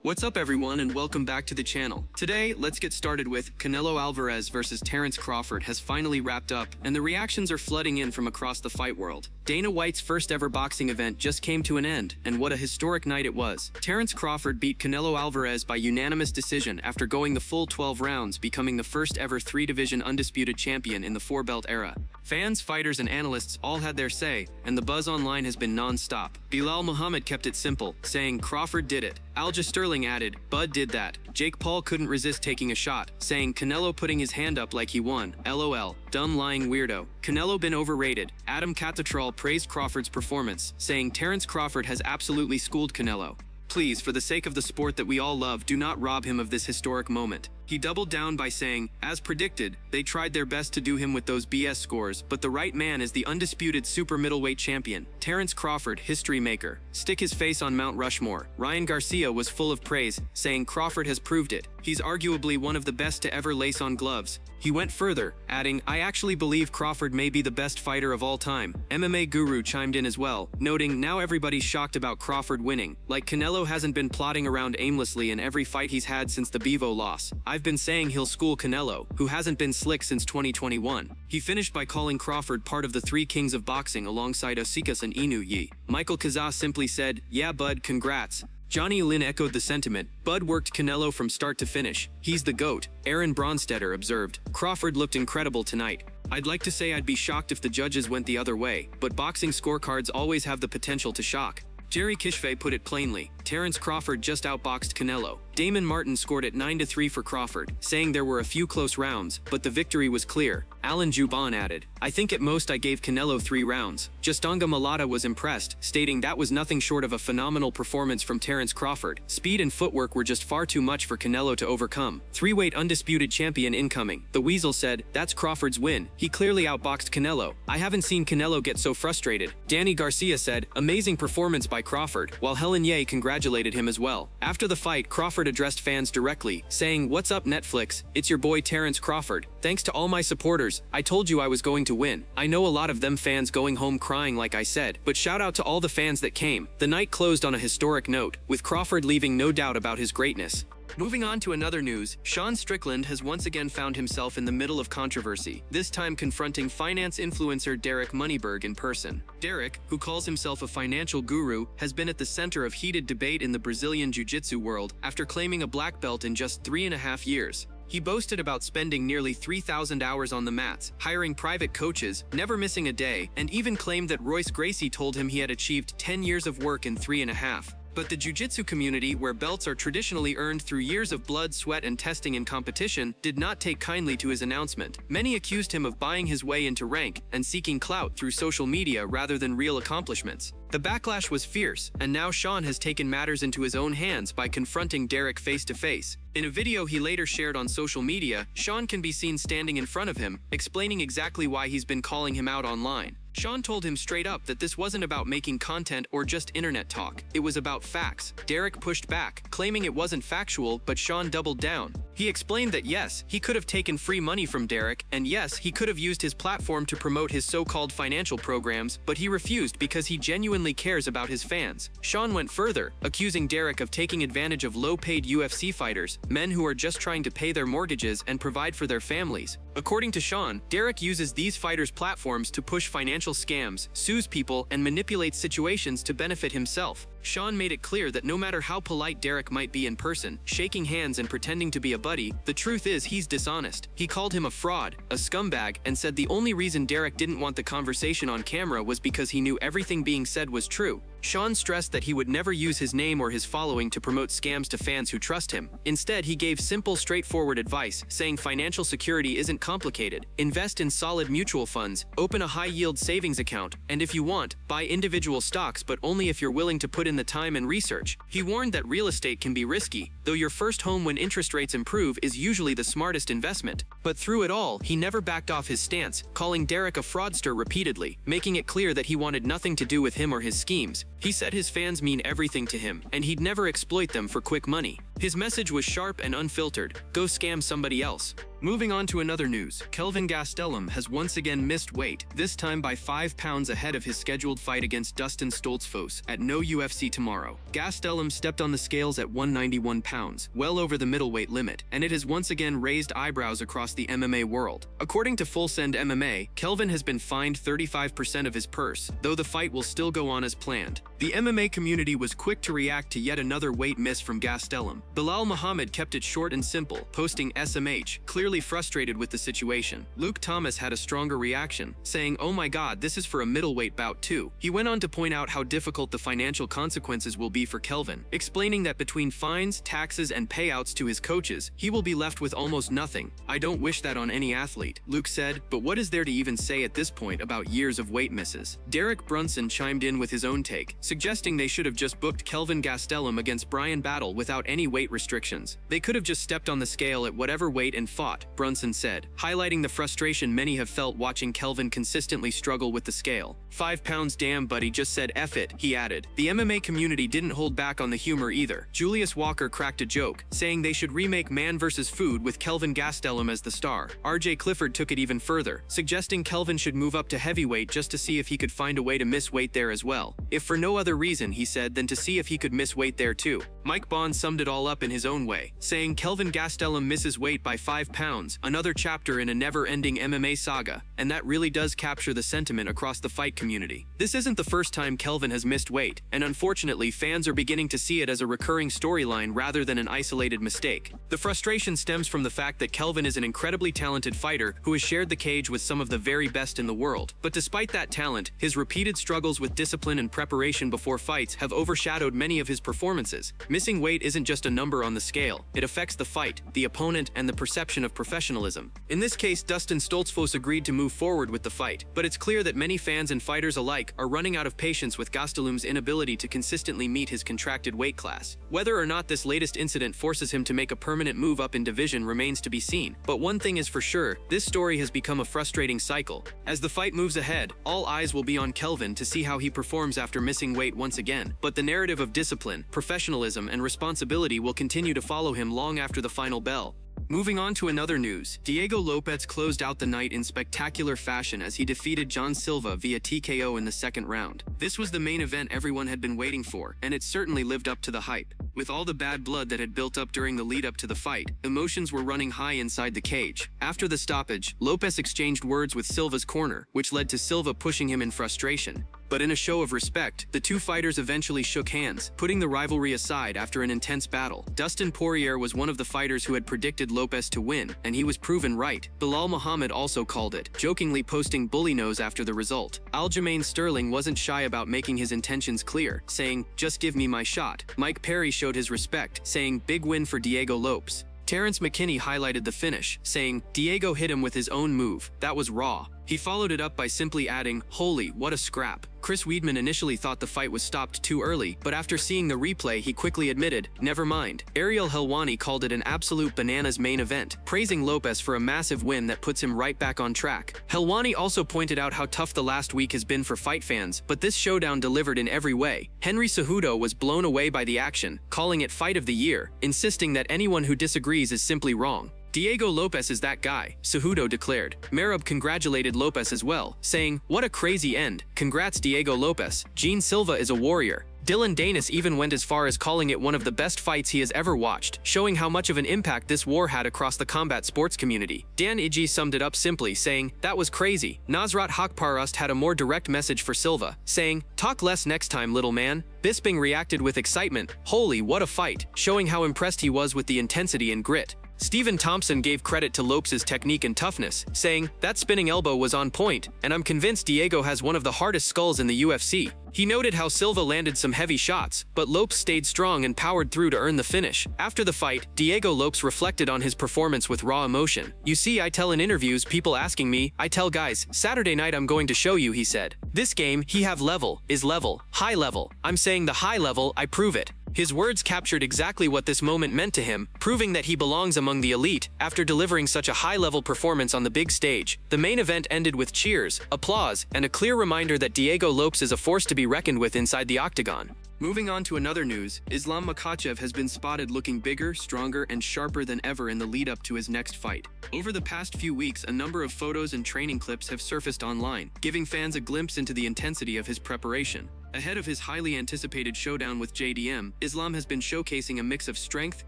What's up everyone and welcome back to the channel. Today, let's get started with Canelo Alvarez versus Terence Crawford has finally wrapped up and the reactions are flooding in from across the fight world. Dana White's first ever boxing event just came to an end, and what a historic night it was. Terence Crawford beat Canelo Alvarez by unanimous decision after going the full 12 rounds, becoming the first ever 3-division undisputed champion in the 4-belt era. Fans, fighters, and analysts all had their say, and the buzz online has been non-stop. Bilal Muhammad kept it simple, saying, "Crawford did it." Aljamain Sterling added, "Bud did that." Jake Paul couldn't resist taking a shot, saying, "Canelo putting his hand up like he won. LOL. Dumb lying weirdo. Canelo been overrated." Adam Catterall praised Crawford's performance, saying Terence Crawford has absolutely schooled Canelo. Please, for the sake of the sport that we all love, do not rob him of this historic moment. He doubled down by saying, as predicted, they tried their best to do him with those BS scores, but the right man is the undisputed super middleweight champion. Terence Crawford, history maker. Stick his face on Mount Rushmore. Ryan Garcia was full of praise, saying Crawford has proved it. He's arguably one of the best to ever lace on gloves. He went further, adding, "I actually believe Crawford may be the best fighter of all time." MMA Guru chimed in as well, noting, "Now everybody's shocked about Crawford winning. Like Canelo hasn't been plodding around aimlessly in every fight he's had since the Bevo loss. I've been saying he'll school Canelo, who hasn't been slick since 2021. He finished by calling Crawford part of the 3 kings of boxing alongside Osikas and Inu Yi. Michael Kazaa simply said, "Yeah bud, congrats." Johnny Lynn echoed the sentiment. "Bud worked Canelo from start to finish. He's the GOAT." Aaron Bronstetter observed, "Crawford looked incredible tonight. I'd like to say I'd be shocked if the judges went the other way, but boxing scorecards always have the potential to shock." Jerry Kishve put it plainly, Terence Crawford just outboxed Canelo. Damon Martin scored it 9-3 for Crawford, saying there were a few close rounds, but the victory was clear. Alan Juban added, "I think at most I gave Canelo 3 rounds. Justonga Malata was impressed, stating that was nothing short of a phenomenal performance from Terence Crawford. Speed and footwork were just far too much for Canelo to overcome. 3-weight undisputed champion incoming." The Weasel said, "That's Crawford's win. He clearly outboxed Canelo. I haven't seen Canelo get so frustrated." Danny Garcia said, "Amazing performance by Crawford," while Helen Ye congratulated him as well. After the fight, Crawford addressed fans directly, saying, "What's up Netflix? It's your boy Terence Crawford. Thanks to all my supporters. I told you I was going to win. I know a lot of them fans going home crying like I said, but shout out to all the fans that came." The night closed on a historic note, with Crawford leaving no doubt about his greatness. Moving on to another news, Sean Strickland has once again found himself in the middle of controversy, this time confronting finance influencer Derek Moneyberg in person. Derek, who calls himself a financial guru, has been at the center of heated debate in the Brazilian jiu-jitsu world after claiming a black belt in just 3.5 years. He boasted about spending nearly 3,000 hours on the mats, hiring private coaches, never missing a day, and even claimed that Royce Gracie told him he had achieved 10 years of work in 3.5. But the jiu-jitsu community, where belts are traditionally earned through years of blood, sweat, and testing in competition, did not take kindly to his announcement. Many accused him of buying his way into rank and seeking clout through social media rather than real accomplishments. The backlash was fierce, and now Sean has taken matters into his own hands by confronting Derek face-to-face. In a video he later shared on social media, Sean can be seen standing in front of him, explaining exactly why he's been calling him out online. Sean told him straight up that this wasn't about making content or just internet talk. It was about facts. Derek pushed back, claiming it wasn't factual, but Sean doubled down. He explained that yes, he could have taken free money from Derek, and yes, he could have used his platform to promote his so-called financial programs, but he refused because he genuinely cares about his fans. Sean went further, accusing Derek of taking advantage of low-paid UFC fighters, men who are just trying to pay their mortgages and provide for their families. According to Sean, Derek uses these fighters' platforms to push financial scams, sues people, and manipulates situations to benefit himself. Sean made it clear that no matter how polite Derek might be in person, shaking hands and pretending to be a buddy, the truth is he's dishonest. He called him a fraud, a scumbag, and said the only reason Derek didn't want the conversation on camera was because he knew everything being said was true. Sean stressed that he would never use his name or his following to promote scams to fans who trust him. Instead, he gave simple, straightforward advice, saying financial security isn't complicated. Invest in solid mutual funds, open a high-yield savings account, and if you want, buy individual stocks, but only if you're willing to put in the time and research. He warned that real estate can be risky, though your first home when interest rates improve is usually the smartest investment. But through it all, he never backed off his stance, calling Derek a fraudster repeatedly, making it clear that he wanted nothing to do with him or his schemes. He said his fans mean everything to him, and he'd never exploit them for quick money. His message was sharp and unfiltered: go scam somebody else. Moving on to another news, Kelvin Gastelum has once again missed weight, this time by 5 pounds ahead of his scheduled fight against Dustin Stoltzfus at No UFC tomorrow. Gastelum stepped on the scales at 191 pounds, well over the middleweight limit, and it has once again raised eyebrows across the MMA world. According to Full Send MMA, Kelvin has been fined 35% of his purse, though the fight will still go on as planned. The MMA community was quick to react to yet another weight miss from Gastelum. Bilal Muhammad kept it short and simple, posting SMH, clearly frustrated with the situation. Luke Thomas had a stronger reaction, saying, "Oh my god, this is for a middleweight bout too." He went on to point out how difficult the financial consequences will be for Kelvin, explaining that between fines, taxes, and payouts to his coaches, he will be left with almost nothing. "I don't wish that on any athlete," Luke said, but what is there to even say at this point about years of weight misses? Derek Brunson chimed in with his own take, suggesting they should have just booked Kelvin Gastelum against Brian Battle without any weight restrictions. They could have just stepped on the scale at whatever weight and fought, Brunson said, highlighting the frustration many have felt watching Kelvin consistently struggle with the scale. 5 pounds damn buddy, just said F it, he added. The MMA community didn't hold back on the humor either. Julius Walker cracked a joke, saying they should remake Man vs. Food with Kelvin Gastelum as the star. RJ Clifford took it even further, suggesting Kelvin should move up to heavyweight just to see if he could find a way to miss weight there as well. If for no other reason, he said, than to see if he could miss weight there too. Mike Bond summed it all up in his own way, saying Kelvin Gastelum misses weight by 5 pounds, another chapter in a never-ending MMA saga, and that really does capture the sentiment across the fight community. This isn't the first time Kelvin has missed weight, and unfortunately fans are beginning to see it as a recurring storyline rather than an isolated mistake. The frustration stems from the fact that Kelvin is an incredibly talented fighter who has shared the cage with some of the very best in the world, but despite that talent, his repeated struggles with discipline and preparation before fights have overshadowed many of his performances. Missing weight isn't just a number on the scale, it affects the fight, the opponent, and the perception of professionalism. In this case, Dustin Stoltzfus agreed to move forward with the fight, but it's clear that many fans and fighters alike are running out of patience with Gastelum's inability to consistently meet his contracted weight class. Whether or not this latest incident forces him to make a permanent move up in division remains to be seen, but one thing is for sure, this story has become a frustrating cycle. As the fight moves ahead, all eyes will be on Kelvin to see how he performs after missing weight once again, but the narrative of discipline, professionalism, and responsibility will continue to follow him long after the final bell. Moving on to another news, Diego Lopes closed out the night in spectacular fashion as he defeated Jean Silva via TKO in the second round. This was the main event everyone had been waiting for, and it certainly lived up to the hype. With all the bad blood that had built up during the lead-up to the fight, emotions were running high inside the cage. After the stoppage, Lopes exchanged words with Silva's corner, which led to Silva pushing him in frustration. But in a show of respect, the two fighters eventually shook hands, putting the rivalry aside after an intense battle. Dustin Poirier was one of the fighters who had predicted Lopes to win, and he was proven right. Bilal Muhammad also called it, jokingly posting bully nose after the result. Aljamain Sterling wasn't shy about making his intentions clear, saying, "Just give me my shot." Mike Perry showed his respect, saying, "Big win for Diego Lopes." Terence McKinney highlighted the finish, saying, "Diego hit him with his own move. That was raw." He followed it up by simply adding, "Holy, what a scrap." Chris Weidman initially thought the fight was stopped too early, but after seeing the replay he quickly admitted, "Never mind." Ariel Helwani called it an absolute bananas main event, praising Lopes for a massive win that puts him right back on track. Helwani also pointed out how tough the last week has been for fight fans, but this showdown delivered in every way. Henry Cejudo was blown away by the action, calling it fight of the year, insisting that anyone who disagrees is simply wrong. Diego Lopes is that guy, Cejudo declared. Merab congratulated Lopes as well, saying, "What a crazy end. Congrats Diego Lopes. Jean Silva is a warrior." Dylan Danis even went as far as calling it one of the best fights he has ever watched, showing how much of an impact this war had across the combat sports community. Dan Ige summed it up simply, saying, "That was crazy." Nasrat Hakparast had a more direct message for Silva, saying, "Talk less next time, little man." Bisping reacted with excitement, "Holy, what a fight," showing how impressed he was with the intensity and grit. Stephen Thompson gave credit to Lopes' technique and toughness, saying, "That spinning elbow was on point, and I'm convinced Diego has one of the hardest skulls in the UFC." He noted how Silva landed some heavy shots, but Lopes stayed strong and powered through to earn the finish. After the fight, Diego Lopes reflected on his performance with raw emotion. "You see, I tell in interviews, people asking me, I tell guys, Saturday night I'm going to show you," he said. "This game, he have level, is level, high level. I'm saying the high level, I prove it." His words captured exactly what this moment meant to him, proving that he belongs among the elite after delivering such a high-level performance on the big stage. The main event ended with cheers, applause, and a clear reminder that Diego Lopes is a force to be reckoned with inside the octagon. Moving on to another news, Islam Makhachev has been spotted looking bigger, stronger, and sharper than ever in the lead-up to his next fight. Over the past few weeks, a number of photos and training clips have surfaced online, giving fans a glimpse into the intensity of his preparation. Ahead of his highly anticipated showdown with JDM, Islam has been showcasing a mix of strength,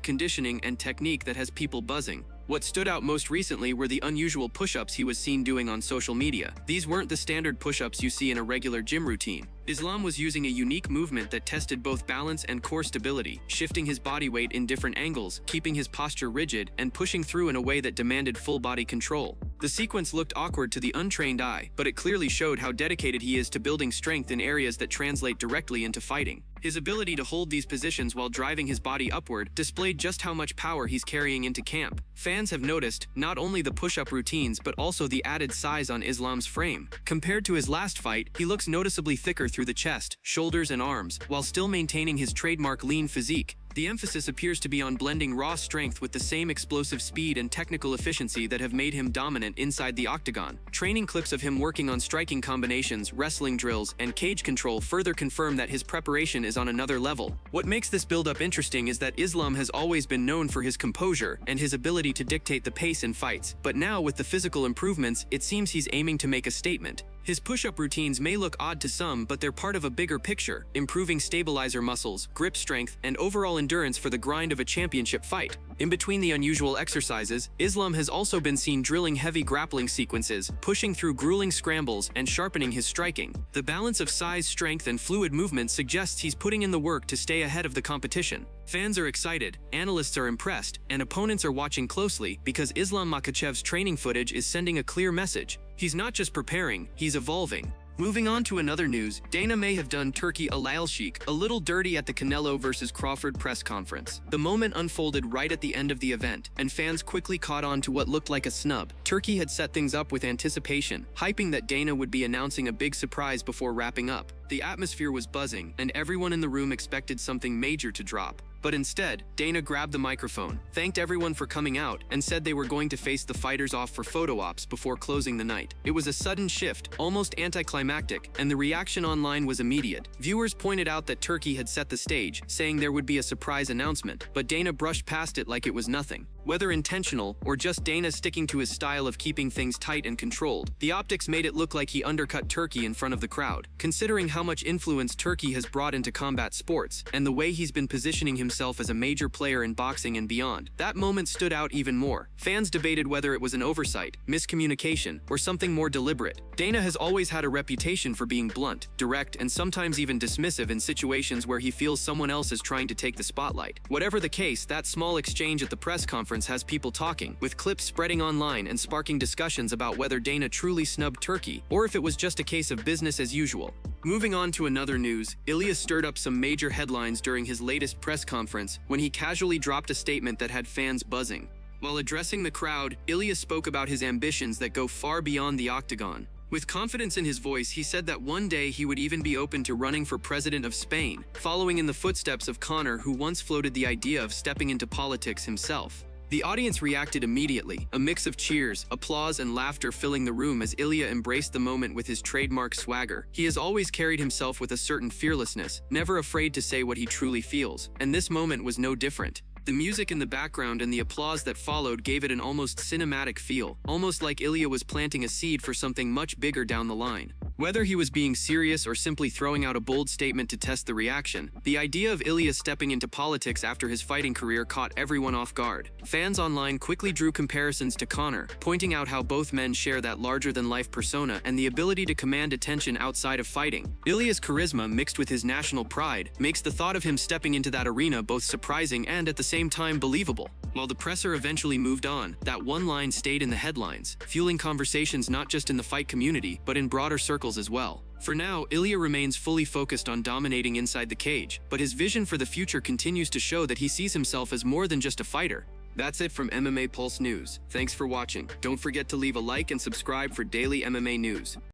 conditioning, and technique that has people buzzing. What stood out most recently were the unusual push-ups he was seen doing on social media. These weren't the standard push-ups you see in a regular gym routine. Islam was using a unique movement that tested both balance and core stability, shifting his body weight in different angles, keeping his posture rigid, and pushing through in a way that demanded full body control. The sequence looked awkward to the untrained eye, but it clearly showed how dedicated he is to building strength in areas that translate directly into fighting. His ability to hold these positions while driving his body upward displayed just how much power he's carrying into camp. Fans have noticed not only the push-up routines but also the added size on Islam's frame. Compared to his last fight, he looks noticeably thicker through the chest, shoulders, and arms, while still maintaining his trademark lean physique. The emphasis appears to be on blending raw strength with the same explosive speed and technical efficiency that have made him dominant inside the octagon. Training clips of him working on striking combinations, wrestling drills, and cage control further confirm that his preparation is on another level. What makes this build-up interesting is that Islam has always been known for his composure and his ability to dictate the pace in fights, but now with the physical improvements, it seems he's aiming to make a statement. His push-up routines may look odd to some, but they're part of a bigger picture, improving stabilizer muscles, grip strength, and overall endurance for the grind of a championship fight. In between the unusual exercises, Islam has also been seen drilling heavy grappling sequences, pushing through grueling scrambles, and sharpening his striking. The balance of size, strength, and fluid movement suggests he's putting in the work to stay ahead of the competition. Fans are excited, analysts are impressed, and opponents are watching closely because Islam Makhachev's training footage is sending a clear message. He's not just preparing, he's evolving. Moving on to another news, Dana may have done Turki Alalshik a little dirty at the Canelo vs. Crawford press conference. The moment unfolded right at the end of the event, and fans quickly caught on to what looked like a snub. Turki had set things up with anticipation, hyping that Dana would be announcing a big surprise before wrapping up. The atmosphere was buzzing, and everyone in the room expected something major to drop. But instead, Dana grabbed the microphone, thanked everyone for coming out, and said they were going to face the fighters off for photo ops before closing the night. It was a sudden shift, almost anticlimactic, and the reaction online was immediate. Viewers pointed out that Turki had set the stage, saying there would be a surprise announcement, but Dana brushed past it like it was nothing. Whether intentional or just Dana sticking to his style of keeping things tight and controlled, the optics made it look like he undercut Turki in front of the crowd. Considering how much influence Turki has brought into combat sports, and the way he's been positioning himself as a major player in boxing and beyond, that moment stood out even more. Fans debated whether it was an oversight, miscommunication, or something more deliberate. Dana has always had a reputation for being blunt, direct, and sometimes even dismissive in situations where he feels someone else is trying to take the spotlight. Whatever the case, that small exchange at the press conference has people talking, with clips spreading online and sparking discussions about whether Dana truly snubbed Turki, or if it was just a case of business as usual. Moving on to another news, Ilya stirred up some major headlines during his latest press conference when he casually dropped a statement that had fans buzzing. While addressing the crowd, Ilya spoke about his ambitions that go far beyond the octagon. With confidence in his voice, he said that one day he would even be open to running for president of Spain, following in the footsteps of Conor, who once floated the idea of stepping into politics himself. The audience reacted immediately, a mix of cheers, applause, and laughter filling the room as Ilya embraced the moment with his trademark swagger. He has always carried himself with a certain fearlessness, never afraid to say what he truly feels, and this moment was no different. The music in the background and the applause that followed gave it an almost cinematic feel, almost like Ilya was planting a seed for something much bigger down the line. Whether he was being serious or simply throwing out a bold statement to test the reaction, the idea of Ilya stepping into politics after his fighting career caught everyone off guard. Fans online quickly drew comparisons to Conor, pointing out how both men share that larger-than-life persona and the ability to command attention outside of fighting. Ilya's charisma, mixed with his national pride, makes the thought of him stepping into that arena both surprising and at the same time believable. While the presser eventually moved on, that one line stayed in the headlines, fueling conversations not just in the fight community, but in broader circles as well. For now, Ilya remains fully focused on dominating inside the cage, but his vision for the future continues to show that he sees himself as more than just a fighter. That's it from MMA Pulse News. Thanks for watching. Don't forget to leave a like and subscribe for daily MMA news.